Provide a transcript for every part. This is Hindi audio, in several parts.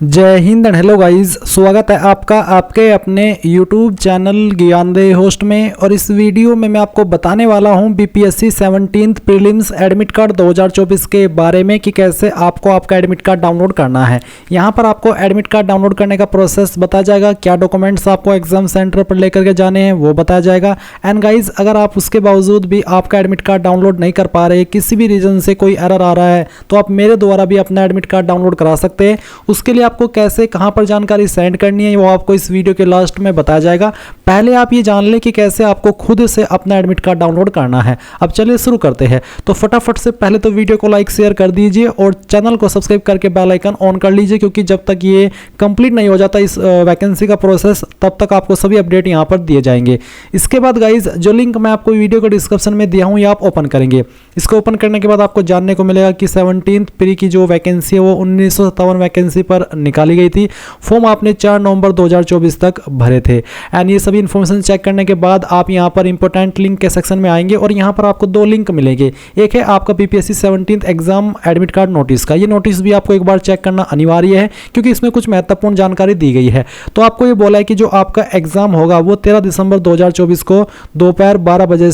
जय हिंद एंड हेलो गाइस, स्वागत है आपका आपके अपने YouTube चैनल ज्ञानदेह होस्ट में। और इस वीडियो में मैं आपको बताने वाला हूं BPSC 17th prelims admit card 2024 के बारे में कि कैसे आपको आपका एडमिट कार्ड डाउनलोड करना है। यहां पर आपको एडमिट कार्ड डाउनलोड करने का प्रोसेस बताया जाएगा, क्या डॉक्यूमेंट्स आपको एग्जाम सेंटर पर लेकर के जाने हैं वो बताया जाएगा। एंड गाइज, अगर आप उसके बावजूद भी आपका एडमिट कार्ड डाउनलोड नहीं कर पा रहे, किसी भी रीजन से कोई एरर आ रहा है, तो आप मेरे द्वारा भी अपना एडमिट कार्ड डाउनलोड करा सकते हैं। उसके लिए आपको कैसे कहां पर जानकारी सेंड करनी है वो आपको इस वीडियो के लास्ट में बताया जाएगा। पहले आप ये जान लें कि कैसे आपको खुद से अपना एडमिट कार्ड डाउनलोड करना है। अब चलिए शुरू करते हैं। तो फटाफट से पहले तो वीडियो को लाइक शेयर कर दीजिए और चैनल को सब्सक्राइब करके बेल आइकन ऑन कर लीजिए, क्योंकि जब तक ये कंप्लीट नहीं हो जाता इस वैकेंसी का प्रोसेस, तब तक आपको सभी अपडेट यहाँ पर दिए जाएंगे। इसके बाद गाइज, जो लिंक मैं आपको वीडियो के डिस्क्रिप्शन में दिया हूँ ये आप ओपन करेंगे। इसको ओपन करने के बाद आपको जानने को मिलेगा कि 17th प्री की जो वैकेंसी है वो 1957 वैकेंसी पर निकाली गई थी। फॉर्म आपने 4 नवंबर 2024 तक भरे थे। एंड ये सभी इन्फॉर्मेशन चेक करने के बाद आप यहाँ पर इंपॉर्टेंट लिंक के सेक्शन में आएंगे और यहाँ पर आपको 2 लिंक मिलेंगे। एक है आपका BPSC 17th exam admit card notice का। ये नोटिस भी आपको एक बार चेक करना अनिवार्य है, क्योंकि इसमें कुछ महत्वपूर्ण जानकारी दी गई है। तो आपको ये बोला है कि जो आपका एग्जाम होगा वो 13 दिसंबर 2024 को दोपहर 12 बजे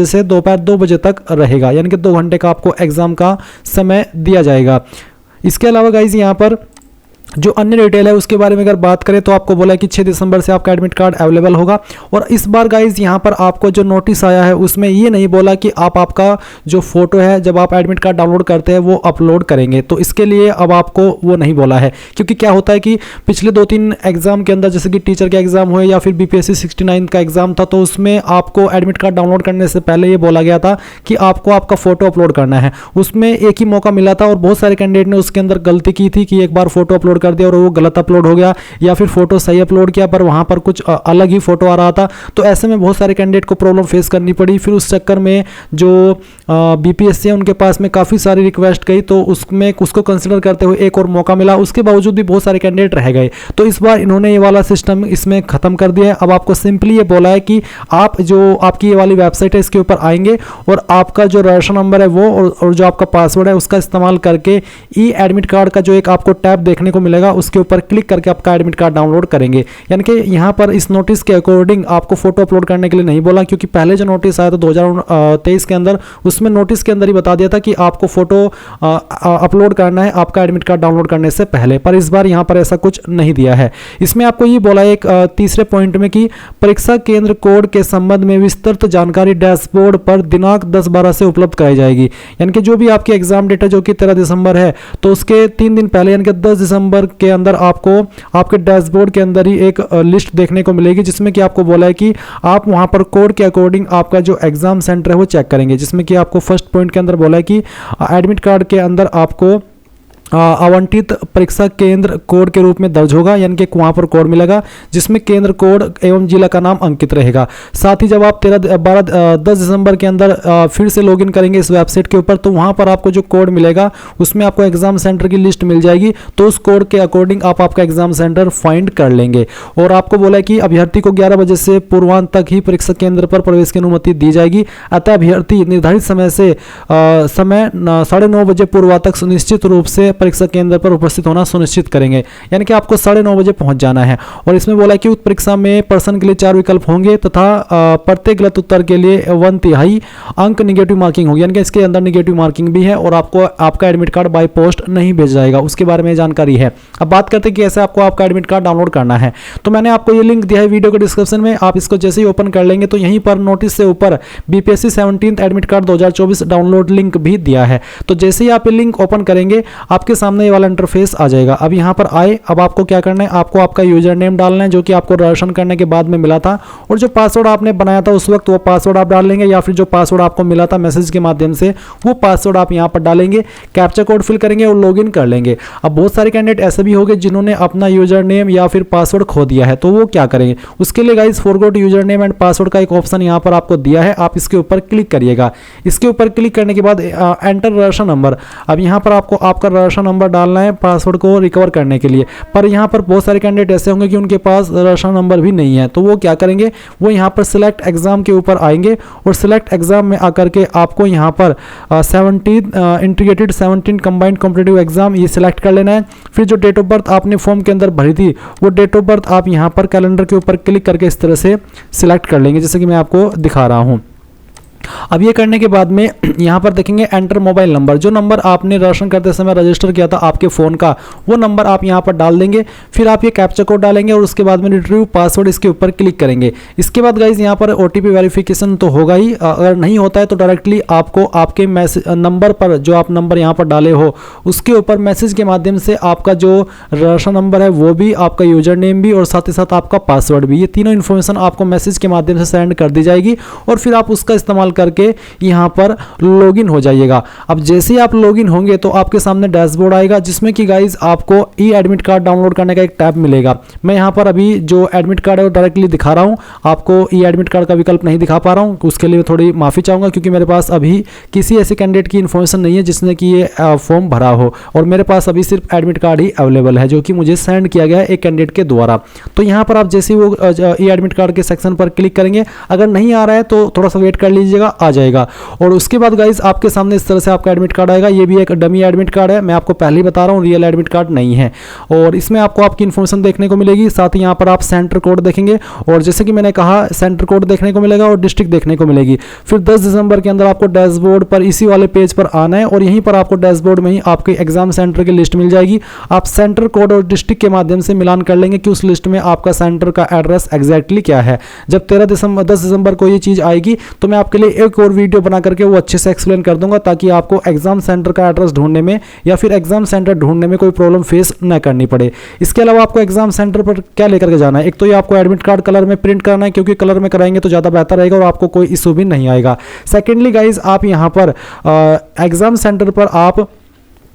से दोपहर 2 बजे तक रहेगा, यानी कि 2 घंटे का आपको एग्जाम का समय दिया जाएगा। इसके अलावा गाइज, यहाँ पर जो अन्य डिटेल है उसके बारे में अगर बात करें तो आपको बोला है कि 6 दिसंबर से आपका एडमिट कार्ड अवेलेबल होगा। और इस बार गाइज यहाँ पर आपको जो नोटिस आया है उसमें ये नहीं बोला कि आप आपका जो फोटो है जब आप एडमिट कार्ड डाउनलोड करते हैं वो अपलोड करेंगे। तो इसके लिए अब आपको वो नहीं बोला है, क्योंकि क्या होता है कि पिछले 2-3 एग्जाम के अंदर, जैसे कि टीचर के एग्जाम हुए या फिर बीपीएससी 69 का एग्जाम था, तो उसमें आपको एडमिट कार्ड डाउनलोड करने से पहले ये बोला गया था कि आपको आपका फोटो अपलोड करना है। उसमें एक ही मौका मिला था और बहुत सारे कैंडिडेट ने उसके अंदर गलती की थी कि एक बार फोटो अपलोड कर दिया और वो गलत अपलोड हो गया, या फिर फोटो सही अपलोड किया पर वहां पर कुछ अलग ही फोटो आ रहा था। तो ऐसे में बहुत सारे कैंडिडेट को प्रॉब्लम फेस करनी पड़ी। फिर उस चक्कर में जो बीपीएससी है उनके पास में काफ़ी सारी रिक्वेस्ट गई, तो उसमें उसको कंसिडर करते हुए एक और मौका मिला। उसके बावजूद भी बहुत सारे कैंडिडेट रह गए। तो इस बार इन्होंने ये वाला सिस्टम इसमें ख़त्म कर दिया है। अब आपको सिंपली ये बोला है कि आप जो आपकी ये वाली वेबसाइट है इसके ऊपर आएंगे और आपका जो रजिस्ट्रेशन नंबर है वो और जो आपका पासवर्ड है उसका इस्तेमाल करके ई एडमिट कार्ड का जो एक आपको टैब देखने को मिलेगा उसके ऊपर क्लिक करके आपका एडमिट कार्ड डाउनलोड करेंगे। यानी कि यहाँ पर इस नोटिस के अकॉर्डिंग आपको फोटो अपलोड करने के लिए नहीं बोला, क्योंकि पहले जो नोटिस आया था 2023 के अंदर, उसमें नोटिस के अंदर ही बता दिया था कि आपको फोटो अपलोड करना है आपका एडमिट कार्ड डाउनलोड करने से पहले। पर इस बार यहाँ पर ऐसा कुछ नहीं दिया है। इसमें आपको ये बोला है एक तीसरे पॉइंट में कि परीक्षा केंद्र कोड के संबंध में विस्तृत जानकारी डैशबोर्ड पर दिनांक 10/12 से उपलब्ध कराई जाएगी। यानी कि जो भी आपकी एग्जाम डेट है जो कि 13 दिसंबर है, तो उसके 3 दिन पहले यानी कि 10 दिसंबर के अंदर आपको आपके डैशबोर्ड के अंदर ही एक लिस्ट देखने को मिलेगी, जिसमें कि आपको बोला है कि आप वहां पर कोड के अकॉर्डिंग आपका जो एग्जाम सेंटर है वो चेक करेंगे। जिसमें कि आपको फर्स्ट पॉइंट के अंदर बोला है कि एडमिट कार्ड के अंदर आपको आवंटित परीक्षा केंद्र कोड के रूप में दर्ज होगा, यानी कि वहाँ पर कोड मिलेगा जिसमें केंद्र कोड एवं जिला का नाम अंकित रहेगा। साथ ही जब आप 10 दिसंबर के अंदर फिर से लॉगिन करेंगे इस वेबसाइट के ऊपर, तो वहाँ पर आपको जो कोड मिलेगा उसमें आपको एग्जाम सेंटर की लिस्ट मिल जाएगी। तो उस कोड के अकॉर्डिंग आप आपका एग्जाम सेंटर फाइंड कर लेंगे। और आपको बोला है कि अभ्यर्थी को 11 बजे से पूर्वांत तक ही परीक्षा केंद्र पर प्रवेश की अनुमति दी जाएगी। अतः अभ्यर्थी निर्धारित समय से 9:30 बजे पूर्वा तक सुनिश्चित रूप से परीक्षा केंद्र पर उपस्थित होना सुनिश्चित करेंगे। यानी कि आपको 9:30 बजे पहुंच जाना है। और इसमें बोला है कि उस परीक्षा में प्रश्न के लिए 4 विकल्प होंगे तथा प्रत्येक गलत उत्तर के लिए 1/3 अंक निगेटिव मार्किंग होगी। यानी कि इसके अंदर निगेटिव मार्किंग भी है और आपको आपका एडमिट कार्ड बाय पोस्ट नहीं भेजा जाएगा। उसके बारे में जानकारी है। अब बात करते हैं कि ऐसे आपको आपका एडमिट कार्ड डाउनलोड करना है। तो मैंने आपको ये लिंक दिया है वीडियो के डिस्क्रिप्शन में। आप इसको जैसे ही ओपन कर लेंगे तो यहीं पर नोटिस से ऊपर BPSC 17th admit card 2024 download link भी दिया है। तो जैसे ही आप ये लिंक ओपन करेंगे आपके सामने ये वाला इंटरफेस आ जाएगा। अब यहाँ पर आए, अब आपको क्या करना है, आपको आपका यूजर नेम डालना है जो कि आपको रजिस्ट्रेशन करने के बाद में मिला था, और जो पासवर्ड आपने बनाया था उस वक्त वो पासवर्ड आप डाल लेंगे, या फिर जो पासवर्ड आपको मिला था मैसेज के माध्यम से वो पासवर्ड आप यहाँ पर डालेंगे, कैप्चा कोड फिल करेंगे और लॉगिन कर लेंगे। अब बहुत सारे कैंडिडेट ऐसे भी होंगे जिन्होंने अपना यूजर नेम या फिर पासवर्ड खो दिया है, तो वो क्या करेंगे, उसके लिए guys forgot user name and password का एक ऑप्शन यहाँ पर आपको दिया है। आप इसके ऊपर क्लिक करिएगा। इसके ऊपर क्लिक करने के बाद एंटर रजिस्ट्रेशन नंबर। अब यहाँ पर आपको आपका रजिस्ट्रेशन रजिस्टर नंबर डालना है पासवर्ड को रिकवर करने के लिए। पर यहाँ पर बहुत सारे कैंडिडेट ऐसे होंगे कि उनके पास रजिस्टर नंबर भी नहीं है, तो वो क्या करेंगे, वो यहाँ पर सिलेक्ट एग्जाम के ऊपर आएंगे और सिलेक्ट एग्जाम में आकर के आपको यहाँ पर 17 इंटीग्रेटेड 17 कंबाइंड कॉम्पिटिटिव एग्जाम ये सिलेक्ट कर लेना है। फिर जो डेट ऑफ बर्थ आपने फॉर्म के अंदर भरी थी वो डेट ऑफ बर्थ आप यहाँ पर कैलेंडर के ऊपर क्लिक करके इस तरह से सिलेक्ट कर लेंगे, जैसे कि मैं आपको दिखा रहा हूँ। अब ये करने के बाद में यहाँ पर देखेंगे एंटर मोबाइल नंबर, जो नंबर आपने रजिस्ट्रेशन करते समय रजिस्टर किया था आपके फ़ोन का, वो नंबर आप यहाँ पर डाल देंगे। फिर आप ये कैप्चा कोड डालेंगे और उसके बाद में रिट्रीव पासवर्ड इसके ऊपर क्लिक करेंगे। इसके बाद गाइज यहाँ पर OTP वेरिफिकेशन तो होगा ही, अगर नहीं होता है तो डायरेक्टली आपको आपके मैसेज नंबर पर, जो आप नंबर यहाँ पर डाले हो उसके ऊपर मैसेज के माध्यम से आपका जो रजिस्टर नंबर है वो भी, आपका यूजर नेम भी और साथ ही साथ आपका पासवर्ड भी, ये तीनों इन्फॉर्मेशन आपको मैसेज के माध्यम से सेंड कर दी जाएगी और फिर आप उसका इस्तेमाल करके यहां पर लॉगिन हो जाइएगा। अब जैसे ही आप लॉगिन होंगे तो आपके सामने डैशबोर्ड आएगा जिसमें कि गाइज आपको ई एडमिट कार्ड डाउनलोड करने का एक टैब मिलेगा। मैं यहां पर अभी जो एडमिट कार्ड है वो डायरेक्टली दिखा रहा हूं, आपको ई एडमिट कार्ड का विकल्प नहीं दिखा पा रहा हूं, उसके लिए थोड़ी माफी चाहूंगा क्योंकि मेरे पास अभी किसी ऐसे कैंडिडेट की इन्फॉर्मेशन नहीं है जिसने कि ये फॉर्म भरा हो और मेरे पास अभी सिर्फ एडमिट कार्ड ही अवेलेबल है जो कि मुझे सेंड किया गया है एक कैंडिडेट के द्वारा। तो यहाँ पर आप जैसे वो ई एडमिट कार्ड के सेक्शन पर क्लिक करेंगे, अगर नहीं आ रहा है तो थोड़ा सा वेट कर लीजिएगा, आ जाएगा। और उसके बाद गाइज आपके सामने इस तरह से आपका एडमिट कार्ड आएगा। ये भी एक डमी एडमिट कार्ड है, मैं आपको पहले ही बता रहा हूँ, रियल एडमिट कार्ड नहीं है। और इसमें आपको आपकी इन्फॉर्मेशन देखने को मिलेगी, साथ ही यहाँ पर आप सेंटर कोड देखेंगे और जैसे कि मैंने कहा सेंटर कोड देखने को मिलेगा और डिस्ट्रिक्ट देखने को मिलेगी। फिर 10 दिसंबर के अंदर आपको डैशबोर्ड पर इसी वाले पेज पर आना है और यहीं पर आपको डैशबोर्ड में ही आपके एग्जाम सेंटर की लिस्ट मिल जाएगी। आप सेंटर कोड और डिस्ट्रिक्ट के माध्यम से मिलान कर लेंगे कि उस लिस्ट में आपका सेंटर का एड्रेस एग्जैक्टली क्या है। जब 10 दिसंबर को ये चीज़ आएगी तो मैं आपके लिए एक और वीडियो बना करके वो अच्छे से एक्सप्लेन कर दूंगा ताकि आपको एग्जाम सेंटर का एड्रेस ढूंढने में या फिर एग्जाम सेंटर ढूंढने में कोई प्रॉब्लम फेस न करनी पड़े। इसके अलावा आपको एग्जाम सेंटर पर क्या लेकर के जाना है, एक तो ये आपको एडमिट कार्ड कलर में प्रिंट करना है क्योंकि कलर में कराएंगे तो ज़्यादा बेहतर रहेगा और आपको कोई इशू भी नहीं आएगा। सेकेंडली गाइज आप यहाँ पर एग्जाम सेंटर पर आप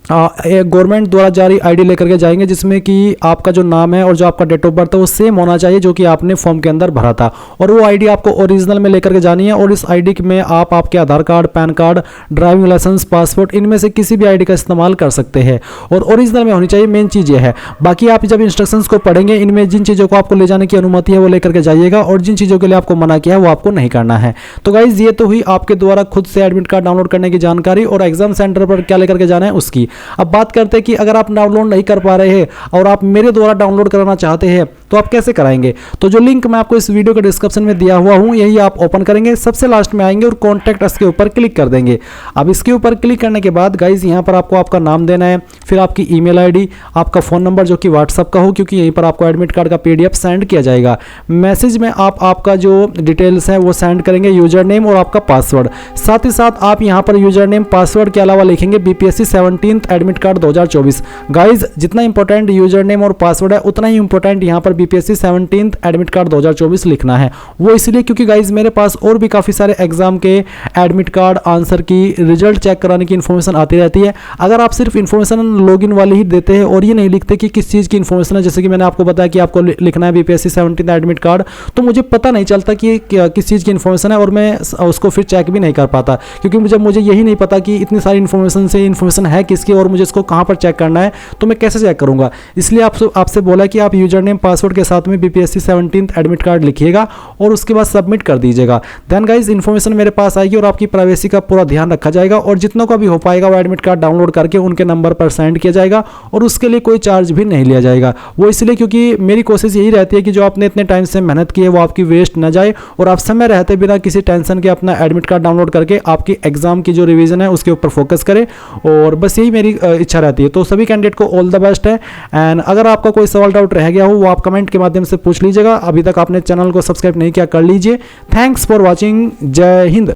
एक गवर्नमेंट द्वारा जारी आईडी लेकर के जाएंगे जिसमें कि आपका जो नाम है और जो आपका डेट ऑफ बर्थ है वो सेम होना चाहिए जो कि आपने फॉर्म के अंदर भरा था और वो आईडी आपको ओरिजिनल में लेकर के जानी है। और इस आईडी में आप आपके Aadhaar card, PAN card, driving licence, passport, इनमें से किसी भी आईडी का इस्तेमाल कर सकते हैं और ओरिजिनल में होनी चाहिए, मेन चीज़ ये है। बाकी आप जब इंस्ट्रक्शंस को पढ़ेंगे इनमें जिन चीज़ों को आपको ले जाने की अनुमति है वो लेकर के जाइएगा और जिन चीज़ों के लिए आपको मना किया है वो आपको नहीं करना है। तो गाइज ये तो हुई आपके द्वारा खुद से एडमिट कार्ड डाउनलोड करने की जानकारी और एग्जाम सेंटर पर क्या लेकर के जाना है उसकी। अब बात करते हैं कि अगर आप डाउनलोड नहीं कर पा रहे हैं और आप मेरे द्वारा डाउनलोड कराना चाहते हैं तो आप कैसे कराएंगे। तो जो लिंक मैं आपको इस वीडियो के डिस्क्रिप्शन में दिया हुआ हूं यही आप ओपन करेंगे, सबसे लास्ट में आएंगे और कॉन्टैक्ट अस के ऊपर क्लिक कर देंगे। अब इसके ऊपर क्लिक करने के बाद गाइज यहां पर आपको आपका नाम देना है, फिर आपकी ईमेल आईडी, आपका फ़ोन नंबर जो कि व्हाट्सअप का हो क्योंकि यहीं पर आपको एडमिट कार्ड का PDF सेंड किया जाएगा। मैसेज में आप आपका जो डिटेल्स है वो सेंड करेंगे, यूजर नेम और आपका पासवर्ड। साथ ही साथ आप यहां पर यूजर नेम पासवर्ड के अलावा लिखेंगे BPSC 17th admit card 2024। Guys जितना इंपॉर्टेंट यूजर नेम और पासवर्ड है उतना ही इंपॉर्टेंट यहां पर BPSC 17th एडमिट कार्ड 2024 लिखना है। वो इसलिए क्योंकि गाइज मेरे पास और भी काफ़ी सारे एग्जाम के एडमिट कार्ड, आंसर की, रिजल्ट चेक कराने की इन्फॉर्मेशन आती रहती है। अगर आप सिर्फ इन्फॉर्मेशन लॉगिन वाली ही देते हैं और ये नहीं लिखते कि किस चीज़ की इन्फॉर्मेशन है, जैसे कि मैंने आपको बताया कि आपको लिखना है BPSC 17th एडमिट कार्ड, तो मुझे पता नहीं चलता कि किस चीज़ की इन्फॉर्मेशन है और मैं उसको फिर चेक भी नहीं कर पाता क्योंकि जब मुझे यही नहीं पता कि इतनी सारी इन्फॉर्मेशन से इन्फॉर्मेशन है किसकी और मुझे इसको कहाँ पर चेक करना है तो मैं कैसे चेक करूंगा। इसलिए आपसे बोला कि आप यूजर नेम पासवर्ड के साथ में BPSC 17th एडमिट कार्ड लिखिएगा और उसके बाद सबमिट कर दीजिएगा। देन गाइज इन्फॉर्मेशन मेरे पास आएगी और आपकी प्राइवेसी का पूरा ध्यान रखा जाएगा और जितनों का भी हो पाएगा वो एडमिट कार्ड डाउनलोड करके उनके नंबर पर सेंड किया जाएगा और उसके लिए कोई चार्ज भी नहीं लिया जाएगा। वो इसलिए क्योंकि मेरी कोशिश यही रहती है कि जो आपने इतने टाइम से मेहनत की है वो आपकी वेस्ट ना जाए और आप समय रहते बिना किसी टेंशन के अपना एडमिट कार्ड डाउनलोड करके आपकी एग्जाम की जो रिवीजन है उसके ऊपर फोकस करें और बस यही मेरी इच्छा रहती है। तो सभी कैंडिडेट को ऑल द बेस्ट है एंड अगर आपका कोई सवाल डाउट रह गया हो वो आप कमेंट के माध्यम से पूछ लीजिएगा। अभी तक आपने चैनल को सब्सक्राइब नहीं किया कर लीजिए। Thanks for watching. जय हिंद।